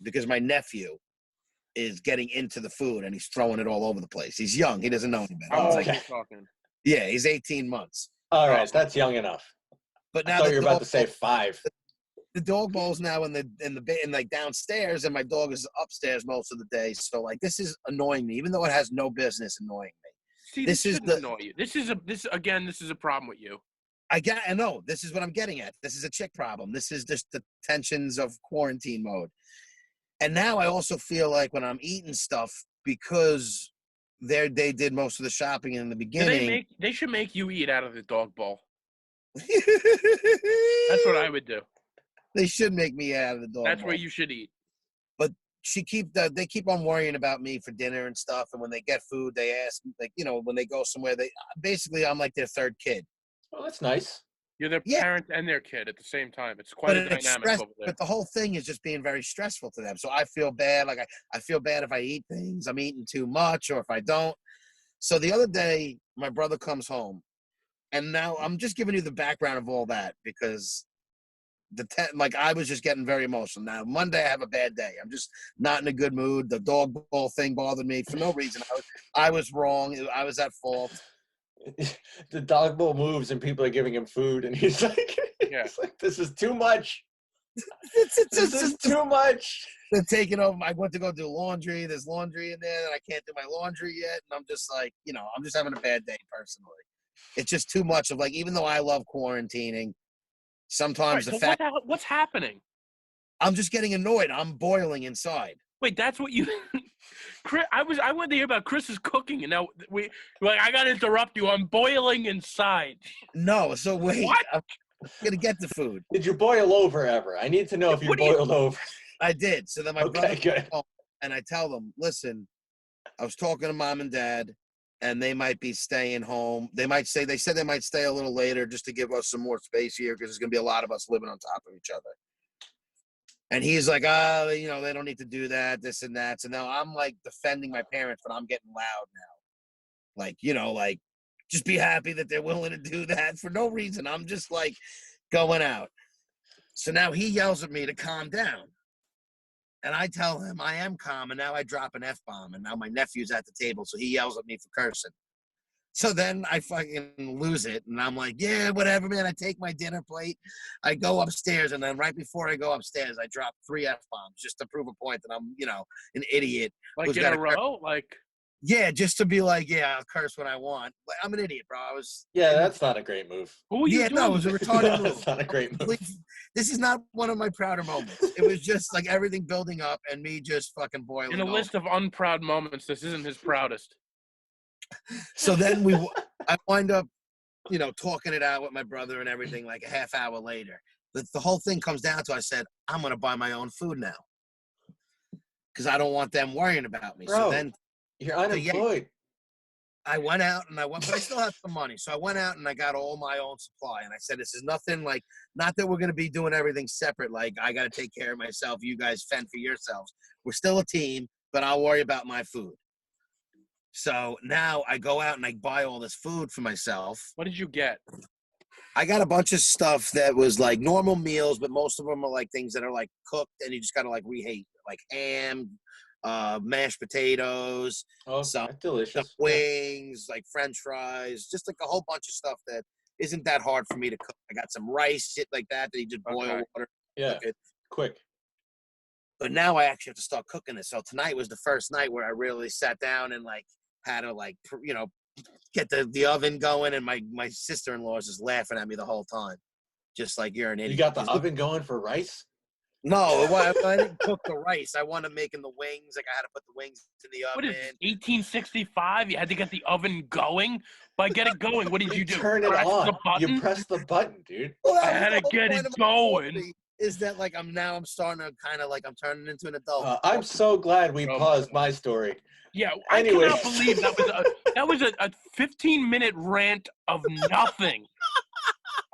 because my nephew is getting into the food and he's throwing it all over the place. He's young, he doesn't know any better. How old Okay. are you talking? Yeah, he's 18 months. All right, that's young enough. But I now thought you were about to say 5. the dog bowl's now in like downstairs, and my dog is upstairs most of the day. So like this is annoying me, even though it has no business annoying me. See, this shouldn't annoy you. This is a problem with you. I know. This is what I'm getting at. This is a chick problem. This is just the tensions of quarantine mode. And now I also feel like when I'm eating stuff, because they did most of the shopping in the beginning. They should make you eat out of the dog bowl. That's what I would do. They should make me out of the dog That's bowl. where you should eat. But they keep on worrying about me for dinner and stuff. And when they get food, they ask, like, when they go somewhere, I'm like their third kid. Oh, that's nice. You're their parent and their kid at the same time. It's quite a dynamic over there. But the whole thing is just being very stressful to them. So I feel bad. Like I feel bad if I eat things, I'm eating too much, or if I don't. So the other day, my brother comes home, and now I'm just giving you the background of all that because I was just getting very emotional. Now Monday I have a bad day. I'm just not in a good mood. The dog bowl thing bothered me for no reason. I was wrong. I was at fault. The dog bowl moves and people are giving him food, and he's like, "This is too much. This is too much." They're taking over. I went to go do laundry. There's laundry in there, and I can't do my laundry yet. And I'm just like, I'm just having a bad day personally. It's just too much of like, even though I love quarantining, sometimes what's happening? I'm just getting annoyed. I'm boiling inside. Wait, that's what you? Chris, I wanted to hear about Chris's cooking, and now I got to interrupt you. I'm boiling inside. No, so wait. What? I'm gonna get the food. Did you boil over ever? I need to know if you boiled over. I did. So then my brother comes home, and I tell them, listen, I was talking to mom and dad, and they might be staying home. They said they might stay a little later just to give us some more space here because there's gonna be a lot of us living on top of each other. And he's like, they don't need to do that, this and that. So now I'm like defending my parents, but I'm getting loud now. Like, just be happy that they're willing to do that for no reason. I'm just like going out. So now he yells at me to calm down. And I tell him I am calm, and now I drop an F-bomb, and now my nephew's at the table, so he yells at me for cursing. So then I fucking lose it, and I'm like, yeah, whatever, man. I take my dinner plate, I go upstairs, and then right before I go upstairs, I drop 3 F-bombs just to prove a point that I'm, an idiot. Like in a row? Yeah, just to be like, yeah, I'll curse when I want. I'm an idiot, bro. That's not a great move. Who are you doing? No, it was a retarded move. That's not a great move. This is not one of my prouder moments. It was just like everything building up and me just fucking boiling in a list of unproud moments, this isn't his proudest. So then I wind up, talking it out with my brother and everything like a half hour later. The whole thing comes down to, I said, I'm going to buy my own food now because I don't want them worrying about me. Bro, so then You're So, yeah, unemployed. I went out and but I still have some money. So I went out and I got all my own supply. And I said, this is nothing like, not that we're going to be doing everything separate. Like, I got to take care of myself. You guys fend for yourselves. We're still a team, but I'll worry about my food. So now I go out and I buy all this food for myself. What did you get? I got a bunch of stuff that was like normal meals, but most of them are like things that are like cooked and you just got to like reheat, like ham, mashed potatoes, Oh, some that's delicious. wings, like French fries, just like a whole bunch of stuff that isn't that hard for me to cook. I got some rice, shit like that you just boil Okay. water. Yeah, Cook it. quick. But now I actually have to start cooking this. So tonight was the first night where I really sat down and like had to like get the oven going, and my sister-in-law is just laughing at me the whole time, just like you're an idiot. You got the oven going for rice? No, I didn't cook the rice. I wanted making the wings. Like I had to put the wings in the What oven. is this, 1865? You had to get the oven going? By get it going, what did you do? Turn it Press on. the button? You press the button, dude. Well, that I was had the to whole get point it of my going. story, is that like I'm starting to kind of like I'm turning into an adult. I'm so glad we Oh, paused my story. Yeah, I Anyways. cannot believe that was a 15-minute rant of nothing.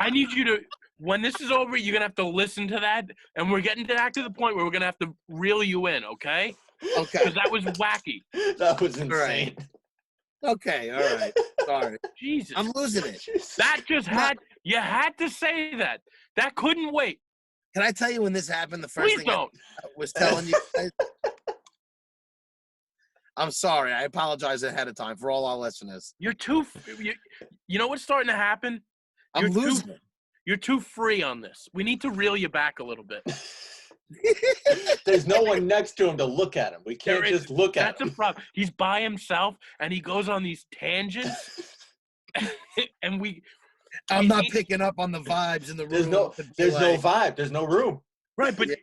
I need you to, when this is over, you're gonna have to listen to that, and we're getting back to the point where we're gonna have to reel you in, okay? Okay. Because that was wacky. That was All insane. right. Okay. All right. Sorry. Jesus, I'm losing it. that just you had to say that. That couldn't wait. Can I tell you when this happened? The first Please thing don't. I was telling you guys. I'm sorry. I apologize ahead of time for all our listeners. You're too. You know what's starting to happen? I'm losing it. You're too free on this. We need to reel you back a little bit. There's no one next to him to look at him. We can't just look at That's him. a problem. He's by himself, and he goes on these tangents, and I'm not picking up on the vibes in the room. There's no vibe. There's no room. Right, but okay.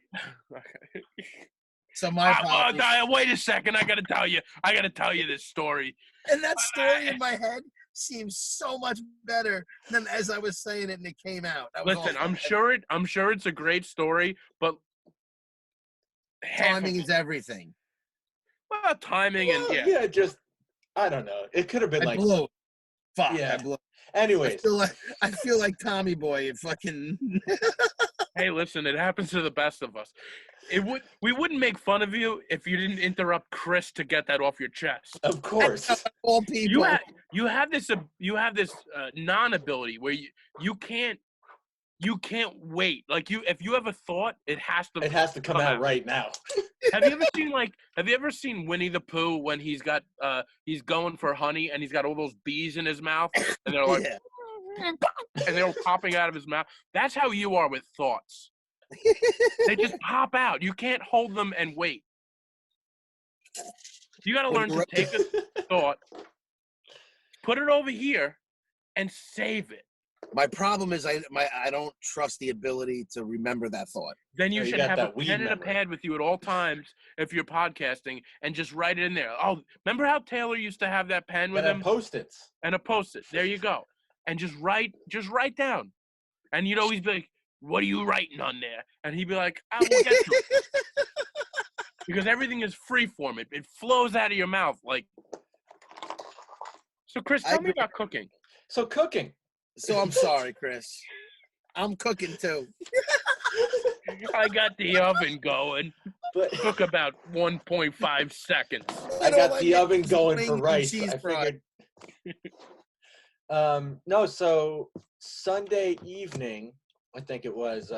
So my apologies. wait a second. I gotta tell you this story. And that story in my head seems so much better than as I was saying it and it came out. Listen, I'm sure it's a great story, but timing is everything. Well, timing and yeah, just I don't know. It could have been I blew. Fuck, yeah. I blew. Anyways, I feel like Tommy Boy. It fucking. Hey, listen, it happens to the best of us. We wouldn't make fun of you if you didn't interrupt Chris to get that off your chest. Of course. All people. You have this non-ability where you can't wait. Like if you have a thought, it has to come out right now. Have you ever seen Winnie the Pooh when he's going for honey and he's got all those bees in his mouth and they're like and they're popping out of his mouth? That's how you are with thoughts. They just pop out. You can't hold them and wait. You got to learn to take a thought, put it over here, and save it. My problem is I don't trust the ability to remember that thought. Then you should have a pen and a pad with you at all times if you're podcasting and just write it in there. Oh, remember how Taylor used to have that pen with him? Post-its. And a Post-it. There you go. And just write down. And you'd always be like, what are you writing on there? And he'd be like, I will get to it. Because everything is free form. It flows out of your mouth like. So Chris, tell me about cooking. So cooking. So I'm sorry, Chris. I'm cooking too. I got the oven going. But took about 1.5 seconds. I got the oven going for rice. I figured. No, so Sunday evening, I think it was,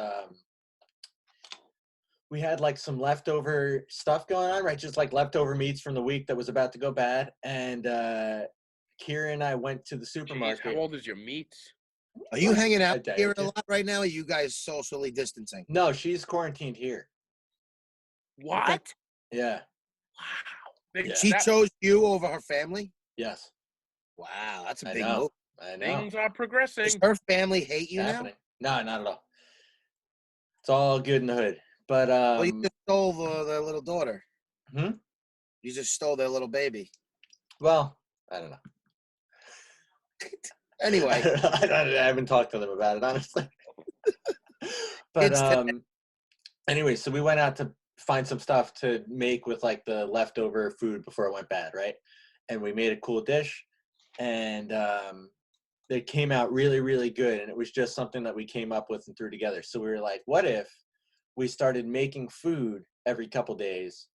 we had like some leftover stuff going on, right? Just like leftover meats from the week that was about to go bad. And Kira and I went to the supermarket. Jeez, how old is your meat? Are you hanging out here a lot right now? Or are you guys socially distancing? No, she's quarantined here. What? Okay. Yeah. Wow. Yeah. She chose you over her family? Yes. Wow, that's a big move. I know. Things are progressing. Does her family hate you now? No, not at all. It's all good in the hood. But well, you just stole their little daughter. Hmm? You just stole their little baby. Well, I don't know. Anyway. I haven't talked to them about it, honestly. But anyway, so we went out to find some stuff to make with like the leftover food before it went bad, right? And we made a cool dish, and it came out really, really good. And it was just something that we came up with and threw together. So we were like, what if we started making food every couple days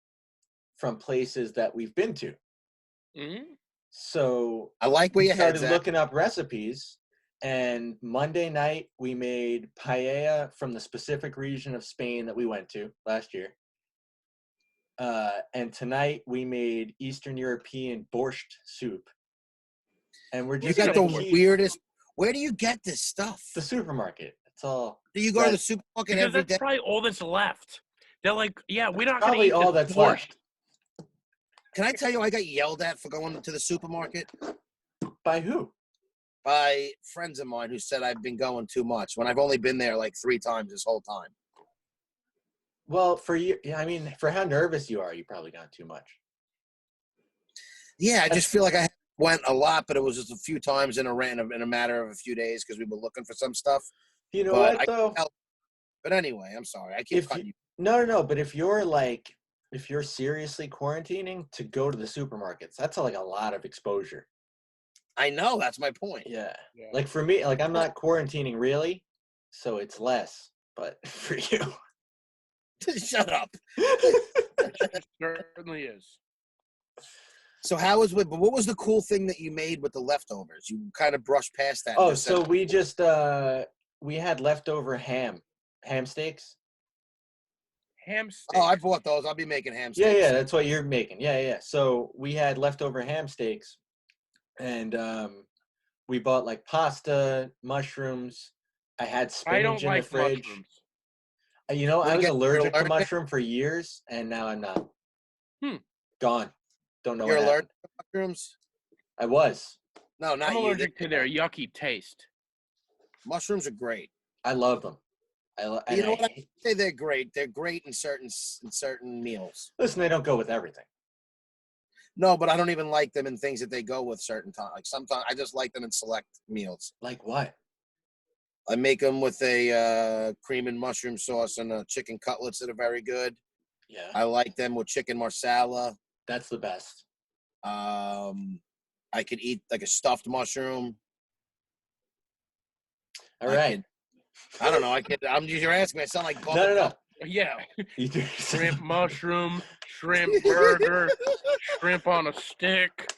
from places that we've been to? Mm-hmm. So I like where we your head's started at. looking up recipes, and Monday night we made paella from the specific region of Spain that we went to last year. And tonight we made Eastern European borscht soup. And we're You just got gonna the keep weirdest. Where do you get this stuff? the supermarket. It's all Do you go to the that- supermarket Because every that's day? probably all that's left. They're like, yeah, we're not gonna probably eat all this that's borscht. left. Can I tell you, I got yelled at for going to the supermarket By who? by friends of mine who said I've been going too much when I've only been there like 3 times this whole time. Well, for you, yeah, I mean, for how nervous you are, you probably got too much. Yeah, I just feel like I went a lot, but it was just a few times in a matter of a few days because we were looking for some stuff. You know But what though? But anyway, I'm sorry. I keep If cutting you, you. no, but if you're seriously quarantining to go to the supermarkets, that's like a lot of exposure. I know, that's my point. Yeah. Yeah. Like for me, like I'm not quarantining really, so it's less. But for you, Shut up. Certainly is. So but what was the cool thing that you made with the leftovers? You kind of brushed past that. oh, and just said, so we just we had leftover ham steaks. Ham steak. oh, I bought those. I'll be making ham Yeah, steaks. yeah, that's what you're making. Yeah. So we had leftover ham steaks, and we bought like pasta, mushrooms. I had I don't spinach in the like fridge. mushrooms. You know, What I do was you get? You're allergic to allergic? mushroom for years, and now I'm not. Gone. Don't know You're what happened. allergic to mushrooms? I was. No, not I'm you. allergic to their yucky taste. Mushrooms are great. I love them. You know what? I say they're great. They're great in certain meals. Listen, they don't go with everything. No, but I don't even like them in things that they go with certain times. Like sometimes I just like them in select meals. Like what? I make them with a cream and mushroom sauce and chicken cutlets that are very good. Yeah, I like them with chicken marsala. that's the best. I could eat like a stuffed mushroom. All right. I don't know. You're asking me. I sound like Bubba No. Gump. Yeah. You do. Shrimp mushroom, shrimp burger, shrimp on a stick.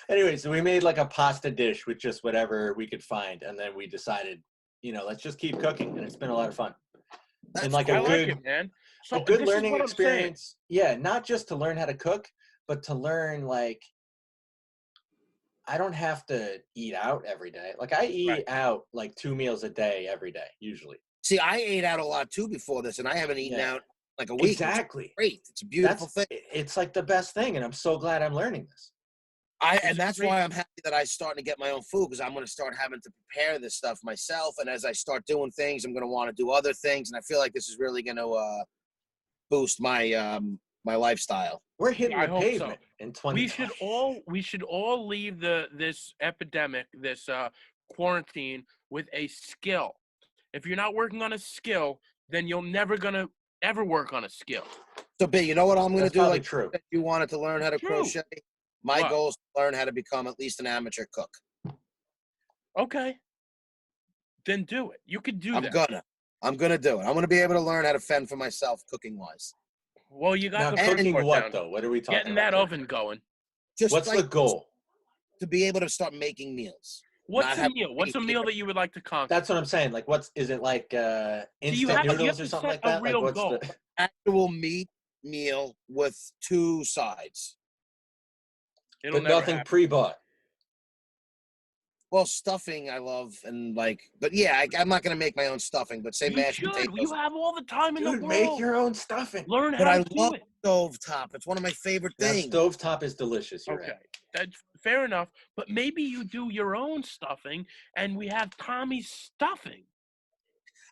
Anyway, so we made like a pasta dish with just whatever we could find, and then we decided, let's just keep cooking, and it's been a lot of fun. That's And like cool. I a like good, it, man. So a good this is learning what I'm saying. experience. Yeah, not just to learn how to cook, but to learn like I don't have to eat out every day. Like I eat Right. out like 2 meals a day every day, usually. See, I ate out a lot too before this, and I haven't eaten Yeah. out like a week. Exactly. It's great. It's a beautiful thing. It's like the best thing, and I'm so glad I'm learning this. And that's why I'm happy that I'm starting to get my own food, because I'm going to start having to prepare this stuff myself. And as I start doing things, I'm going to want to do other things, and I feel like this is really going to boost my my lifestyle. We're hitting I the hope pavement so. in 20. We should all leave this epidemic, this quarantine with a skill. If you're not working on a skill, then you're never gonna ever work on a skill. So, B, you know what I'm going to That's do? probably Like true. if you wanted to learn how to True. crochet, my What? goal is to learn how to become at least an amateur cook. Okay. Then do it. You could do I'm that. gonna do it. I'm gonna be able to learn how to fend for myself cooking wise. Well, you Now got the cooking foot what down. though? What are we talking Getting about? that oven going. Just What's like the goal? to be able to start making meals. What's Not a have meal? What's a to meal that you would like to conquer? That's what I'm saying. Like, is it like you instant have noodles to or something set like a that? Like, real what's goal. the? Actual meat meal with 2 sides. It'll But never nothing happen. pre-bought. Well, stuffing I love, and but yeah, I'm not gonna make my own stuffing. But say You mashed should. potatoes. You have all the time in Dude, the world. make your own stuffing. Learn But how I to love do it. stovetop. It's one of my favorite Now, things. stovetop is delicious. You're Okay, right. that's fair enough. But maybe you do your own stuffing, and we have Tommy's stuffing.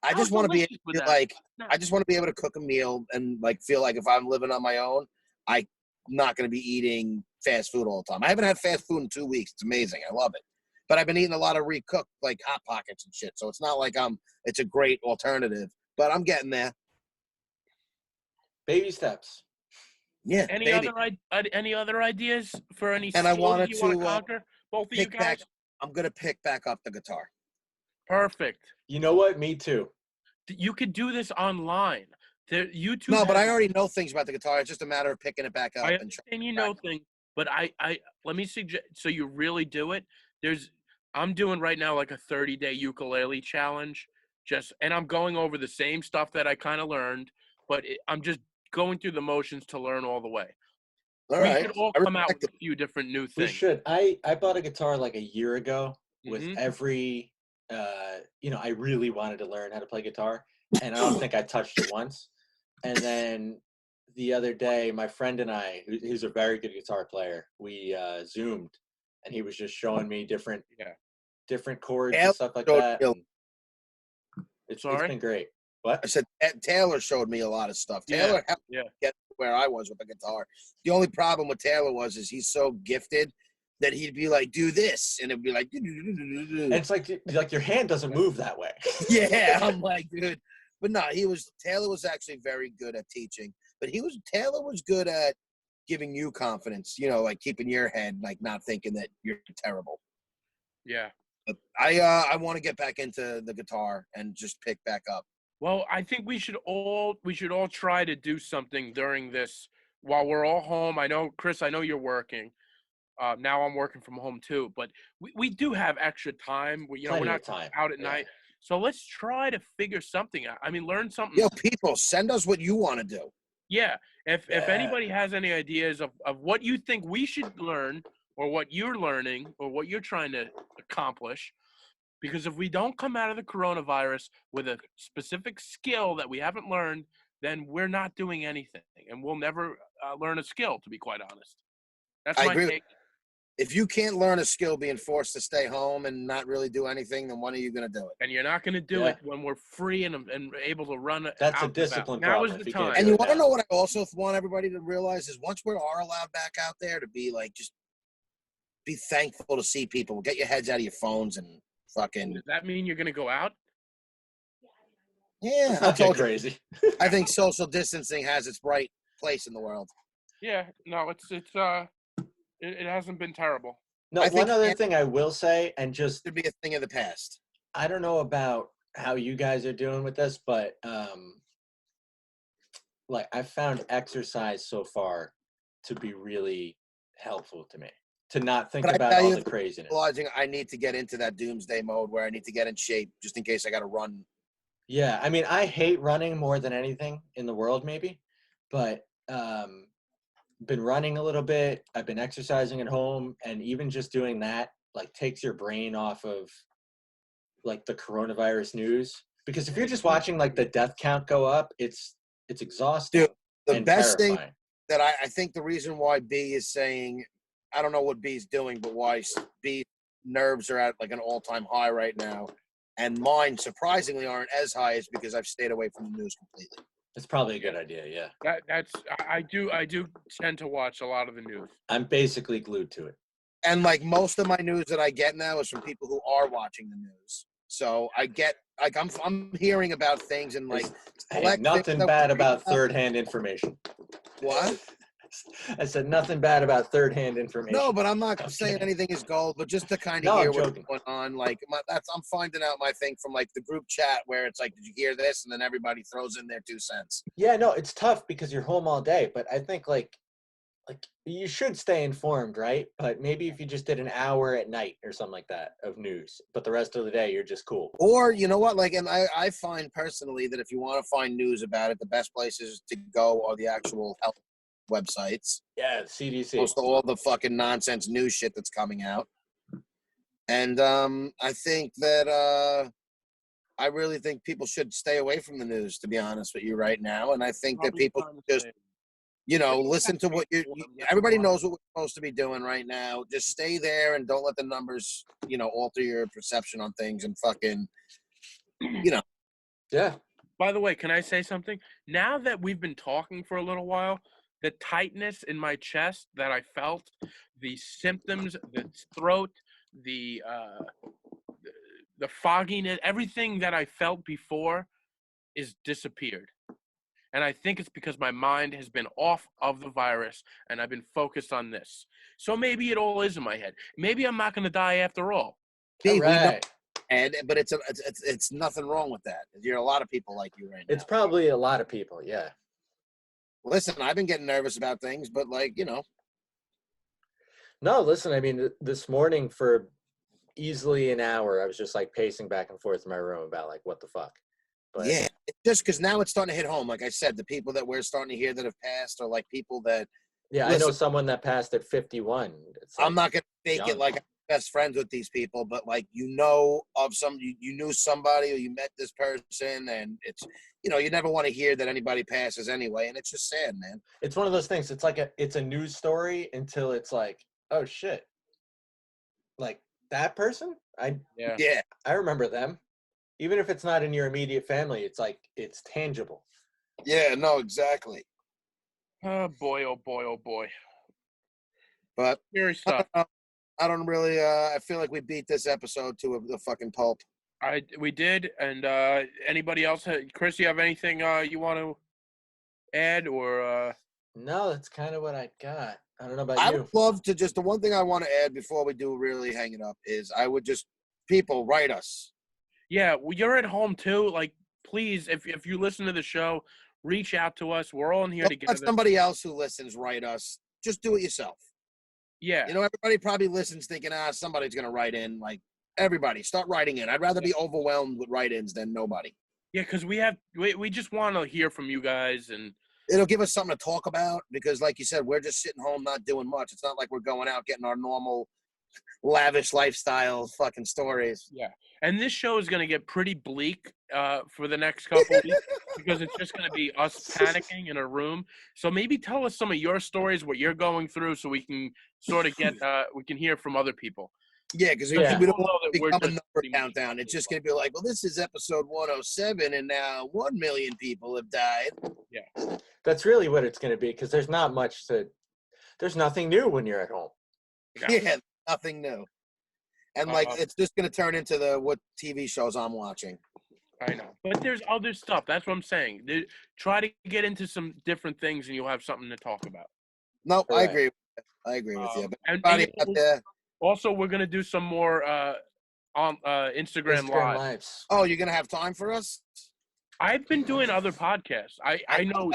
I just want to be able delicious to would that like. be? I just want to be able to cook a meal and feel like if I'm living on my own, I'm not going to be eating fast food all the time. I haven't had fast food in 2 weeks. It's amazing. I love it. But I've been eating a lot of recooked like Hot Pockets and shit. So it's not like it's a great alternative. but I'm getting there. Baby steps. Yeah, Any baby. other ideas for any And I skills wanted you want to to conquer? Both of you pick back. guys. I'm gonna pick back up the guitar. Perfect. You know what? Me too. You could do this online. YouTube. No, but has- I already know things about the guitar. It's just a matter of picking it back up I and understand you know things, but I let me suggest. So you really do it. I'm doing right now like a 30-day ukulele challenge. And I'm going over the same stuff that I kind of learned, but I'm just going through the motions to learn all the way. All We right. should all I come out respect with a few different new We things. should. I bought a guitar like a year ago with Mhm. every I really wanted to learn how to play guitar, and I don't think I touched it once. And then the other day, my friend and I, who's a very good guitar player, we zoomed, and he was just showing me different chords Taylor and stuff like showed that. me a- and It's Sorry? been great. I What? said Taylor showed me a lot of stuff. Yeah, Taylor helped yeah. me get where I was with the guitar. The only problem with Taylor is he's so gifted that he'd be like, "Do this," and it'd be like, And it's like your hand doesn't move that way. "Yeah." I'm like, dude, but no, Taylor was actually very good at teaching, but Taylor was good at giving you confidence. Like keeping your head, like not thinking that you're terrible. Yeah. But I want to get back into the guitar and just pick back up. Well, I think we should all try to do something during this while we're all home. I know, Chris, I know you're working. Now I'm working from home too, but we do have extra time. We're Plenty not of time. out at Yeah. night. So let's try to figure something out. I mean, learn something. Yo, people, send us what you want to do. Yeah. If Yeah. anybody has any ideas of what you think we should learn or what you're learning or what you're trying to accomplish, because if we don't come out of the coronavirus with a specific skill that we haven't learned, then we're not doing anything, and we'll never learn a skill, to be quite honest. That's I my agree. take. If you can't learn a skill being forced to stay home and not really do anything, then when are you going to do it? And you're not going to do Yeah. it when we're free and able to run That's a out and about. discipline Now problem is the if you can't time. do And you it want to now. know what I also want everybody to realize is once we are allowed back out there to be like, just be thankful to see people. Get your heads out of your phones and fucking, Does that mean you're going to go out? yeah. Let's I not get told you, crazy. I think social distancing has its right place in the world. Yeah. No, it hasn't been terrible. No, I one think other it thing I will say, and just should be a thing of the past. I don't know about how you guys are doing with this, but like I found exercise so far to be really helpful to me. To not think But I about tell all you, the craziness. realizing I need to get into that doomsday mode where I need to get in shape just in case I got to run. Yeah, I mean, I hate running more than anything in the world, maybe, but been running a little bit. I've been exercising at home, and even just doing that, like, takes your brain off of like the coronavirus news. Because if you're just watching like the death count go up, it's exhausting. Dude, the and best terrifying. thing that I think the reason why B is saying, I don't know what B's doing, but why B nerves are at like an all-time high right now, and mine surprisingly aren't as high, is because I've stayed away from the news completely. It's probably a good idea. Yeah, I do tend to watch a lot of the news. I'm basically glued to it. And like most of my news that I get now is from people who are watching the news. So I get like I'm hearing about things and like Hey, select nothing things that bad we- about third-hand information. what? I said nothing bad about third-hand information. No, but I'm not I'm saying kidding. anything is gold, but just to kind No, of hear I'm what's joking. going on. Like I'm finding out my thing from like the group chat where it's like, did you hear this? And then everybody throws in their 2 cents. Yeah, no, it's tough because you're home all day. But I think like you should stay informed, right? But maybe if you just did an hour at night or something like that of news, but the rest of the day you're just cool. Or you know what? Like, and I find personally that if you want to find news about it, the best places to go are the actual health websites. Yeah, CDC. Most of all the fucking nonsense news shit that's coming out. And I think that I really think people should stay away from the news, to be honest with you right now. And I think that Probably people time to just, say. listen to what everybody knows what we're supposed to be doing right now. Just stay there and don't let the numbers, alter your perception on things and fucking, Yeah. By the way, can I say something? Now that we've been talking for a little while, the tightness in my chest that I felt, the symptoms, the throat, the fogginess, everything that I felt before is disappeared. And I think it's because my mind has been off of the virus and I've been focused on this. So maybe it all is in my head. Maybe I'm not going to die after all. We know, Right. Ed, but it's nothing wrong with that. You're a lot of people like you right now. It's probably a lot of people. Yeah. Listen, I've been getting nervous about things, but like, you know. No, listen, I mean, this morning for easily an hour, I was just like pacing back and forth in my room about like, what the fuck? But Yeah, it's just because now it's starting to hit home. Like I said, the people that we're starting to hear that have passed are like people that, yeah, I know listen, someone that passed at 51. It's I'm like not going to fake young. it like I'm best friends with these people, but like, you know, of some, you knew somebody or you met this person, and it's, you know, you never want to hear that anybody passes anyway. And it's just sad, man. It's one of those things. It's like it's a news story until it's like, oh shit. Like that person? Yeah. Yeah. I remember them. Even if it's not in your immediate family, it's like it's tangible. Yeah, no, exactly. Oh boy, oh boy, oh boy. But Scary stuff. I don't really, I feel like we beat this episode to the fucking pulp. We did. And anybody else? Chris, you have anything you want to add or? No, that's kind of what I got. I don't know about I you. would love to just, the one thing I want to add before we do really hang it up is I would just, people write us. Yeah, well, you're at home too. Like, please, if you listen to the show, reach out to us. We're all in here Don't together. let somebody else who listens write us. Just do it yourself. Yeah. You know, everybody probably listens thinking, somebody's going to write in. Like, everybody, start writing in. I'd rather be overwhelmed with write-ins than nobody. Yeah, because we just want to hear from you guys, and It'll give us something to talk about because, like you said, we're just sitting home not doing much. It's not like we're going out getting our normal lavish lifestyle fucking stories. yeah. And this show is going to get pretty bleak for the next couple weeks because it's just going to be us panicking in a room. So maybe tell us some of your stories, what you're going through, so we can sort of get we can hear from other people. Yeah, because Yeah. we don't want Know to that we're become a just number pretty much countdown. It's just going to be like, well, this is episode 107, and now 1 million people have died. That's really what it's going to be because there's nothing new when you're at home. Yeah, nothing new. And like, Uh-huh. it's just going to turn into what TV shows I'm watching. I know, but there's other stuff. That's what I'm saying. Try to get into some different things, and you'll have something to talk about. No, I Correct. agree. I agree with you. But And everybody out there, also, we're gonna do some more on Instagram Live. Lives. oh, you're going to have time for us? I've been doing other podcasts. I know.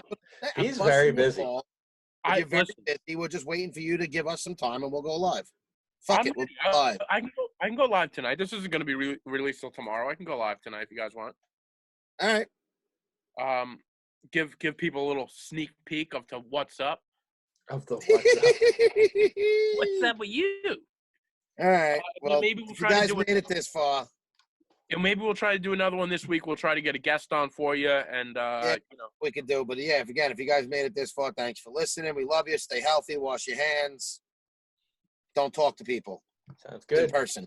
I'm He's busting very your busy. ball. I You're very listen. busy. We're just waiting for you to give us some time, and we'll go live. Fuck it, we'll go live. I can go live tonight. This isn't gonna be released till tomorrow. I can go live tonight if you guys want. All right. Give people a little sneak peek of to what's up. Of the WhatsApp. What's up with you? All right. Well, maybe we'll if you try to guys do made it this far, And maybe we'll try to do another one this week. We'll try to get a guest on for you, and we could do. But yeah, if you guys made it this far, thanks for listening. We love you. Stay healthy. Wash your hands. Don't talk to people Sounds in good. person.